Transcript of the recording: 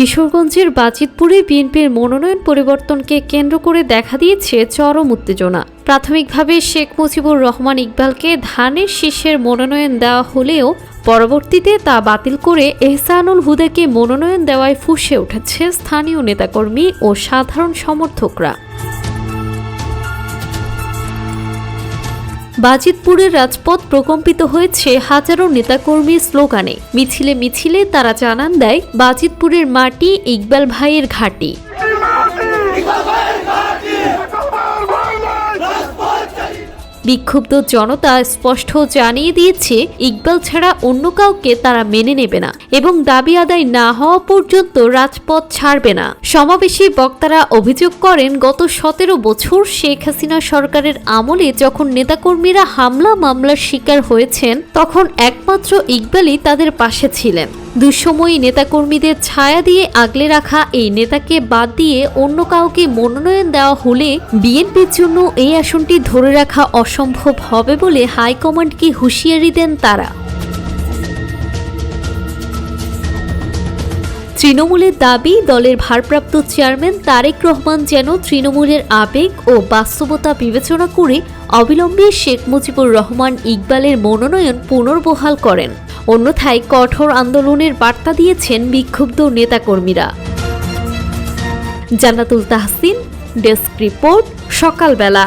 কিশোরগঞ্জের বাজিতপুরে বিএনপির মনোনয়ন পরিবর্তনকে কেন্দ্র করে দেখা দিয়েছে চরম উত্তেজনা। প্রাথমিকভাবে শেখ মুজিবুর রহমান ইকবালকে ধানের শীষের মনোনয়ন দেওয়া হলেও পরবর্তীতে তা বাতিল করে এহসানুল হুদাকে মনোনয়ন দেওয়ায় ফুঁসে উঠেছে স্থানীয় নেতাকর্মী ও সাধারণ সমর্থকরা। বাজিতপুরের রাজপথ প্রকম্পিত হয়েছে হাজারো নেতাকর্মীর স্লোগানে। মিছিলে মিছিলে তারা জানান দেয়, বাজিতপুরের মাটি ইকবাল ভাইয়ের ঘাঁটি। বিক্ষুব্ধ জনতা স্পষ্ট জানিয়ে দিয়েছে, ইকবাল ছাড়া অন্য কাউকে তারা মেনে নেবে না এবং দাবি আদায় না হওয়া পর্যন্ত রাজপথ ছাড়বে না। সমাবেশে বক্তারা অভিযোগ করেন, গত 17 বছর শেখ হাসিনা সরকারের আমলে যখন নেতাকর্মীরা হামলা মামলার শিকার হয়েছেন, তখন একমাত্র ইকবালই তাদের পাশে ছিলেন। দুঃসময়ী নেতাকর্মীদের ছায়া দিয়ে আগলে রাখা এই নেতাকে বাদ দিয়ে অন্য কাউকে মনোনয়ন দেওয়া হলে বিএনপির জন্য এই আসনটি ধরে রাখা অসম্ভব হবে বলে হাইকমান্ডকে হুঁশিয়ারি দেন তারা। তৃণমূলের দাবি, দলের ভারপ্রাপ্ত চেয়ারম্যান তারেক রহমান যেন তৃণমূলের আবেগ ও বাস্তবতা বিবেচনা করে অবিলম্বে শেখ মুজিবুর রহমান ইকবালের মনোনয়ন পুনর্বহাল করেন। অন্যথায় কঠোর আন্দোলনের বার্তা দিয়েছেন বিক্ষুব্ধ নেতাকর্মীরা। জান্নাতুল তাহসিন, ডেস্ক রিপোর্ট, সকালবেলা।